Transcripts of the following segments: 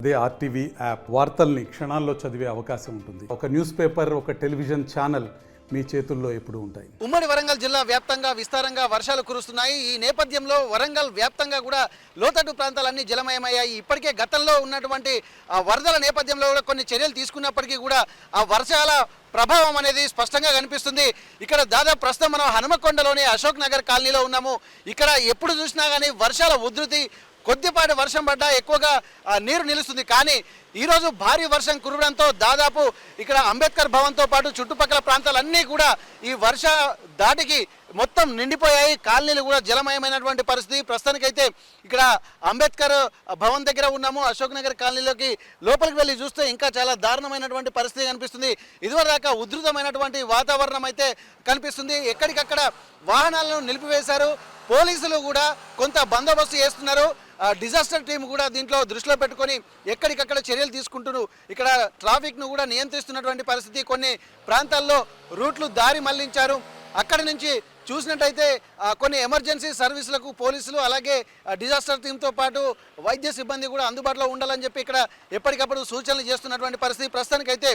అదే RTV app వార్తల్ని క్షణాల్లో చదివే అవకాశం ఉంటుంది. ఒక న్యూస్ పేపర్, ఒక టెలివిజన్ ఛానల్ మీ చేతుల్లో ఎప్పుడూ ఉంటాయి. ఉమ్మడి వరంగల్ జిల్లా వ్యాప్తంగా విస్తారంగా వర్షాలు కురుస్తున్నాయి. ఈ నేపథ్యంలో వరంగల్ వ్యాప్తంగా కూడా లోతట్టు ప్రాంతాలన్నీ జలమయమయ్యాయి. ఇప్పటికే గతంలో ఉన్నటువంటి వరదల నేపథ్యంలో కూడా కొన్ని చర్యలు తీసుకున్నప్పటికీ కూడా ఆ వర్షాల ప్రభావం అనేది స్పష్టంగా కనిపిస్తుంది. ఇక్కడ దాదాపు ప్రస్తుతం మనం హనుమకొండలోని అశోక్ నగర్ కాలనీలో ఉన్నాము. ఇక్కడ ఎప్పుడు చూసినా కానీ వర్షాల ఉధృతి, కొద్దిపాటి వర్షం పడ్డా ఎక్కువగా నీరు నిలుస్తుంది. కానీ ఈరోజు భారీ వర్షం కురవడంతో దాదాపు ఇక్కడ అంబేద్కర్ భవన్తో పాటు చుట్టుపక్కల ప్రాంతాలన్నీ కూడా ఈ వర్ష దాటికి మొత్తం నిండిపోయాయి. కాలనీలు కూడా జలమయమైనటువంటి పరిస్థితి. ప్రస్తుతానికైతే ఇక్కడ అంబేద్కర్ భవన్ దగ్గర ఉన్నాము. అశోక్ నగర్ కాలనీలోకి లోపలికి వెళ్ళి చూస్తే ఇంకా చాలా దారుణమైనటువంటి పరిస్థితి కనిపిస్తుంది. ఇదివరదాకా ఉధృతమైనటువంటి వాతావరణం అయితే కనిపిస్తుంది. ఎక్కడికక్కడ వాహనాలను నిలిపివేశారు. పోలీసులు కూడా కొంత బందోబస్తు చేస్తున్నారు. డిజాస్టర్ టీం కూడా దీంట్లో దృష్టిలో పెట్టుకొని ఎక్కడికక్కడ చర్యలు తీసుకుంటూ ఇక్కడ ట్రాఫిక్ను కూడా నియంత్రిస్తున్నటువంటి పరిస్థితి. కొన్ని ప్రాంతాల్లో రూట్లు దారి మళ్లించారు. అక్కడి నుంచి చూసినట్టయితే కొన్ని ఎమర్జెన్సీ సర్వీసులకు పోలీసులు అలాగే డిజాస్టర్ టీంతో పాటు వైద్య సిబ్బంది కూడా అందుబాటులో ఉండాలని చెప్పి ఇక్కడ ఎప్పటికప్పుడు సూచనలు చేస్తున్నటువంటి పరిస్థితి. ప్రస్తుతానికైతే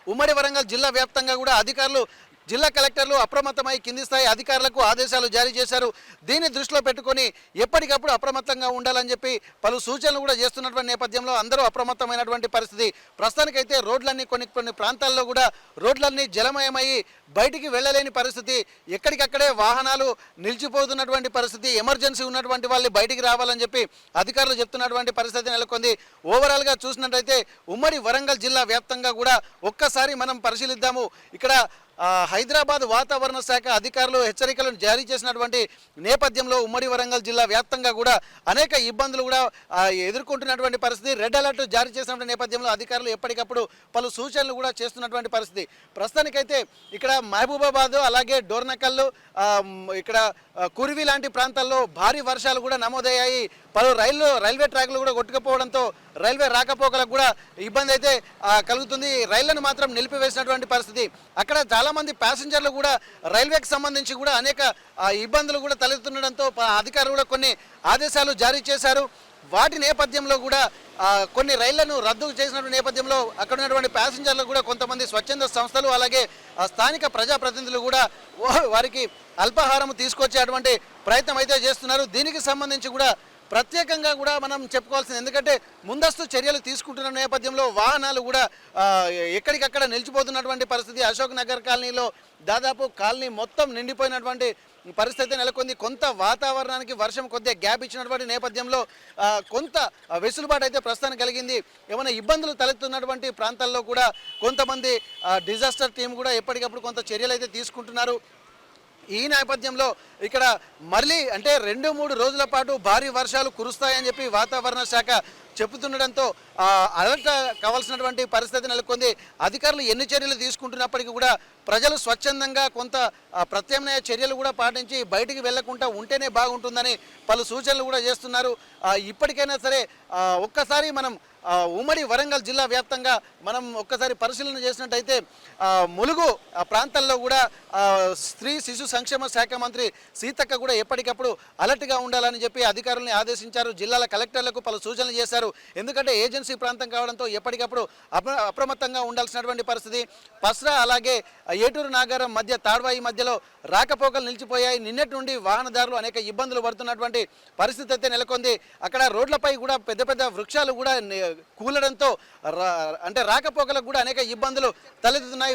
ఉమ్మడి వరంగల్ జిల్లా వ్యాప్తంగా కూడా అధికారులు, జిల్లా కలెక్టర్లు అప్రమత్తమై కింది స్థాయి అధికారులకు ఆదేశాలు జారీ చేశారు. దీన్ని దృష్టిలో పెట్టుకొని ఎప్పటికప్పుడు అప్రమత్తంగా ఉండాలని చెప్పి పలు సూచనలు కూడా చేస్తున్నటువంటి నేపథ్యంలో అందరూ అప్రమత్తమైనటువంటి పరిస్థితి. ప్రస్తుతానికైతే రోడ్లన్నీ కొన్ని ప్రాంతాల్లో కూడా రోడ్లన్నీ జలమయమయ్యి బయటికి వెళ్ళలేని పరిస్థితి. ఎక్కడికక్కడే వాహనాలు నిలిచిపోతున్నటువంటి పరిస్థితి. ఎమర్జెన్సీ ఉన్నటువంటి వాళ్ళు బయటికి రావాలని చెప్పి అధికారులు చెప్తున్నటువంటి పరిస్థితి నెలకొంది. ఓవరాల్గా చూసినట్టయితే ఉమ్మడి వరంగల్ జిల్లా వ్యాప్తంగా కూడా ఒక్కసారి మనం పరిశీలిద్దాము. ఇక్కడ హైదరాబాద్ వాతావరణ శాఖ అధికారులు హెచ్చరికలను జారీ చేసినటువంటి నేపథ్యంలో ఉమ్మడి వరంగల్ జిల్లా వ్యాప్తంగా కూడా అనేక ఇబ్బందులు కూడా ఎదుర్కొంటున్నటువంటి పరిస్థితి. రెడ్ అలర్ట్ జారీ చేసినటువంటి నేపథ్యంలో అధికారులు ఎప్పటికప్పుడు పలు సూచనలు కూడా చేస్తున్నటువంటి పరిస్థితి. ప్రస్తుతానికైతే ఇక్కడ మహబూబాబాద్ అలాగే డోర్నకల్లు, ఇక్కడ కురివి లాంటి ప్రాంతాల్లో భారీ వర్షాలు కూడా నమోదయ్యాయి. పలు రైల్వే ట్రాక్లు కూడా కొట్టుకుపోవడంతో రైల్వే రాకపోకలకు కూడా ఇబ్బంది అయితే కలుగుతుంది. రైళ్లను మాత్రం నిలిపివేసినటువంటి పరిస్థితి. అక్కడ చాలామంది ప్యాసింజర్లు కూడా రైల్వేకి సంబంధించి కూడా అనేక ఇబ్బందులు కూడా తలెత్తుండడంతో అధికారులు కూడా కొన్ని ఆదేశాలు జారీ చేశారు. వాటి నేపథ్యంలో కూడా కొన్ని రైళ్లను రద్దు చేసినటువంటి నేపథ్యంలో అక్కడ ఉన్నటువంటి ప్యాసింజర్లు కూడా కొంతమంది స్వచ్ఛంద సంస్థలు అలాగే స్థానిక ప్రజాప్రతినిధులు కూడా వారికి అల్పాహారం తీసుకొచ్చేటువంటి ప్రయత్నం అయితే చేస్తున్నారు. దీనికి సంబంధించి కూడా ప్రత్యేకంగా కూడా మనం చెప్పుకోవాల్సింది, ఎందుకంటే ముందస్తు చర్యలు తీసుకుంటున్న నేపథ్యంలో వాహనాలు కూడా ఎక్కడికక్కడ నిలిచిపోతున్నటువంటి పరిస్థితి. అశోక్ నగర్ కాలనీలో దాదాపు కాలనీ మొత్తం నిండిపోయినటువంటి పరిస్థితి నెలకొంది. కొంత వాతావరణానికి వర్షం కొద్దిగా గ్యాప్ ఇచ్చినటువంటి నేపథ్యంలో కొంత వెసులుబాటు అయితే ప్రస్తుతానికి కలిగింది. ఏమైనా ఇబ్బందులు తలెత్తున్నటువంటి ప్రాంతాల్లో కూడా కొంతమంది డిజాస్టర్ టీం కూడా ఎప్పటికప్పుడు కొంత చర్యలు అయితే తీసుకుంటున్నారు. ఈ నేపథ్యంలో ఇక్కడ మళ్ళీ అంటే 2-3 రోజుల పాటు భారీ వర్షాలు కురుస్తాయని చెప్పి వాతావరణ శాఖ చెబుతుండడంతో అలర్ట్ కావాల్సినటువంటి పరిస్థితి నెలకొంది. అధికారులు ఎన్ని చర్యలు తీసుకుంటున్నప్పటికీ కూడా ప్రజలు స్వచ్ఛందంగా కొంత ప్రత్యామ్నాయ చర్యలు కూడా పాటించి బయటికి వెళ్లకుండా ఉంటేనే బాగుంటుందని పలు సూచనలు కూడా చేస్తున్నారు. ఇప్పటికైనా సరే ఒక్కసారి మనం ఉమ్మడి వరంగల్ జిల్లా వ్యాప్తంగా మనం ఒక్కసారి పరిశీలన చేసినట్టయితే ములుగు ప్రాంతాల్లో కూడా స్త్రీ శిశు సంక్షేమ శాఖ మంత్రి సీతక్క కూడా ఎప్పటికప్పుడు అలర్ట్గా ఉండాలని చెప్పి అధికారులను ఆదేశించారు. జిల్లాల కలెక్టర్లకు పలు సూచనలు చేశారు. ఎందుకంటే ఏజెన్సీ ప్రాంతం కావడంతో ఎప్పటికప్పుడు అప్రమత్తంగా ఉండాల్సినటువంటి పరిస్థితి. పస్రా అలాగే ఏటూరు నాగారం మధ్య తాడ్వాయి మధ్యలో రాకపోకలు నిలిచిపోయాయి. నిన్నటి నుండి వాహనదారులు అనేక ఇబ్బందులు పడుతున్నటువంటి పరిస్థితి అయితే నెలకొంది. అక్కడ రోడ్లపై కూడా పెద్ద పెద్ద వృక్షాలు కూడా కూలడంతో అంటే రాకపోకలకు కూడా అనేక ఇబ్బందులు తలెత్తుతున్నాయి.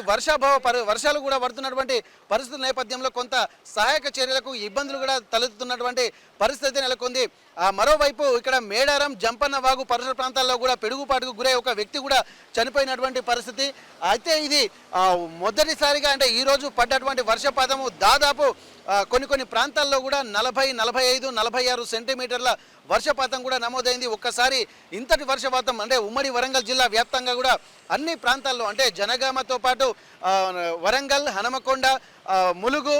వర్షాలు కూడా పడుతున్నటువంటి పరిస్థితుల నేపథ్యంలో కొంత సహాయక చర్యలకు ఇబ్బందులు కూడా తలెత్తుతున్నటువంటి పరిస్థితి నెలకొంది. మరోవైపు ఇక్కడ మేడారం, జంపన్న వాగు పరిసర ప్రాంతాల్లో కూడా పిడుగుపాటుకు గురై ఒక వ్యక్తి కూడా చనిపోయినటువంటి పరిస్థితి. అయితే ఇది మొదటిసారిగా అంటే ఈరోజు పడ్డటువంటి వర్షపాతము దాదాపు కొన్ని ప్రాంతాల్లో కూడా 40, 45, 46 సెంటీమీటర్ల వర్షపాతం కూడా నమోదైంది. ఒక్కసారి ఇంతటి వర్షపాతం అంటే ఉమ్మడి వరంగల్ జిల్లా వ్యాప్తంగా కూడా అన్ని ప్రాంతాల్లో అంటే జనగామతో పాటు వరంగల్, హనుమకొండ, ములుగు,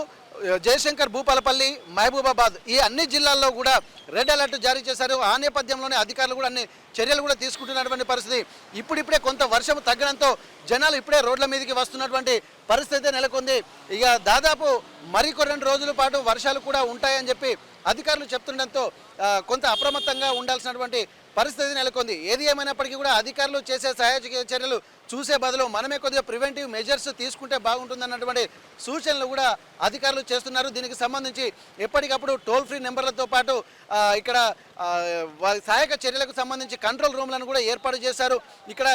జయశంకర్, భూపాలపల్లి, మహబూబాబాద్ ఈ అన్ని జిల్లాల్లో కూడా రెడ్ అలర్ట్ జారీ చేశారు. ఆ నేపథ్యంలోనే అధికారులు కూడా అన్ని చర్యలు కూడా తీసుకుంటున్నటువంటి పరిస్థితి. ఇప్పుడిప్పుడే కొంత వర్షం తగ్గడంతో జనాలు ఇప్పుడే రోడ్ల మీదకి వస్తున్నటువంటి పరిస్థితి నెలకొంది. ఇక దాదాపు మరికొన్ని రోజుల పాటు వర్షాలు కూడా ఉంటాయని చెప్పి అధికారులు చెప్తుండడంతో కొంత అప్రమత్తంగా ఉండాల్సినటువంటి పరిస్థితి నెలకొంది. ఏది ఏమైనప్పటికీ కూడా అధికారులు చేసే సహాయక చర్యలు చూసే బదులు మనమే కొద్దిగా ప్రివెంటివ్ మెజర్స్ తీసుకుంటే బాగుంటుందన్నటువంటి సూచనలు కూడా అధికారులు చేస్తున్నారు. దీనికి సంబంధించి ఎప్పటికప్పుడు టోల్ ఫ్రీ నెంబర్లతో పాటు ఇక్కడ సహాయక చర్యలకు సంబంధించి కంట్రోల్ రూమ్లను కూడా ఏర్పాటు చేశారు. ఇక్కడ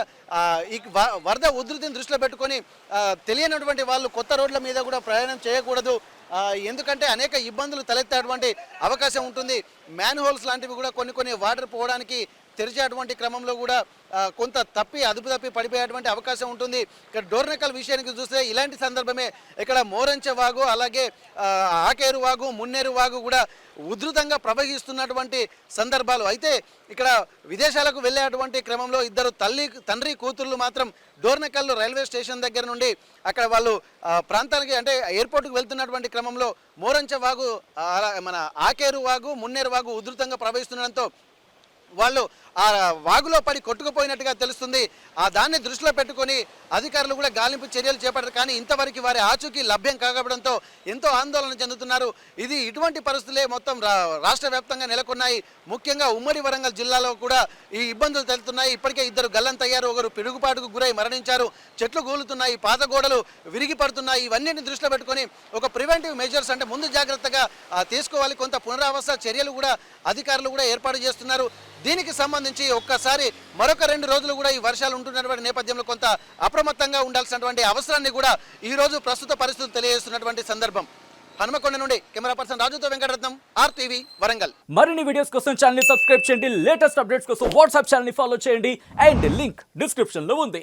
ఈ వరద ఉధృతిని దృష్టిలో పెట్టుకొని తెలియనటువంటి వాళ్ళు కొత్త రోడ్ల మీద కూడా ప్రయాణం చేయకూడదు. ఎందుకంటే అనేక ఇబ్బందులు తలెత్తేటువంటి అవకాశం ఉంటుంది. మ్యాన్ హోల్స్ లాంటివి కూడా కొన్ని వాటర్ పోవడానికి తెరిచేటువంటి క్రమంలో కూడా కొంత అదుపు తప్పి పడిపోయేటువంటి అవకాశం ఉంటుంది. ఇక్కడ డోర్నకల్ విషయానికి చూస్తే ఇలాంటి సందర్భమే ఇక్కడ మోరంచ వాగు, అలాగే ఆకేరు వాగు, మున్నేరు వాగు కూడా ఉధృతంగా ప్రవహిస్తున్నటువంటి సందర్భాలు. అయితే ఇక్కడ విదేశాలకు వెళ్ళేటువంటి క్రమంలో ఇద్దరు తండ్రి కూతుర్లు మాత్రం డోర్నకల్ రైల్వే స్టేషన్ దగ్గర నుండి అక్కడ వాళ్ళు ప్రాంతానికి అంటే ఎయిర్పోర్ట్కి వెళ్తున్నటువంటి క్రమంలో మోరంచ వాగు, మన ఆకేరు వాగు, మున్నేరు వాగు ఉధృతంగా ప్రవహిస్తుండడంతో వాళ్ళు ఆ వాగులో పడి కొట్టుకుపోయినట్టుగా తెలుస్తుంది. దాన్ని దృష్టిలో పెట్టుకొని అధికారులు కూడా గాలింపు చర్యలు చేపట్టారు. కానీ ఇంతవరకు వారి ఆచూకీ లభ్యం కాకపోవడంతో ఎంతో ఆందోళన చెందుతున్నారు. ఇటువంటి పరిస్థితులే మొత్తం రాష్ట్ర వ్యాప్తంగా నెలకొన్నాయి. ముఖ్యంగా ఉమ్మడి వరంగల్ జిల్లాలో కూడా ఈ ఇబ్బందులు తెలుస్తున్నాయి. ఇప్పటికే ఇద్దరు గల్లంతయ్యారు, ఒకరు పిడుగుపాటుకు గురై మరణించారు, చెట్లు కూలుతున్నాయి, పాత గోడలు విరిగి పడుతున్నాయి. ఇవన్నిటిని దృష్టిలో పెట్టుకొని ఒక ప్రివెంటివ్ మెజర్స్ అంటే ముందు జాగ్రత్తగా తీసుకోవాలి. కొంత పునరావాస చర్యలు కూడా అధికారులు కూడా ఏర్పాటు చేస్తున్నారు. దీనికి సంబంధించి ఒక్కసారి మరొక 2 రోజులు కూడా ఈ వర్షాలు ఉంటున్నటువంటి నేపథ్యంలో కొంత అప్రమత్తంగా ఉండాల్సినటువంటి అవసరాన్ని కూడా ఈ రోజు ప్రస్తుత పరిస్థితులు తెలియజేస్తున్నటువంటి సందర్భం. హనుమకొండ నుండి కెమెరా పర్సన్ రాజుతో వెంకటరత్నం, RTV వరంగల్. మరిన్ని వీడియోస్ కోసం ఛానల్ ని సబ్స్క్రైబ్ చేయండి, లేటెస్ట్ అప్డేట్స్ కోసం వాట్సాప్ ఛానల్ ని ఫాలో చేయండి అండ్ లింక్ డిస్క్రిప్షన్ లో ఉంది.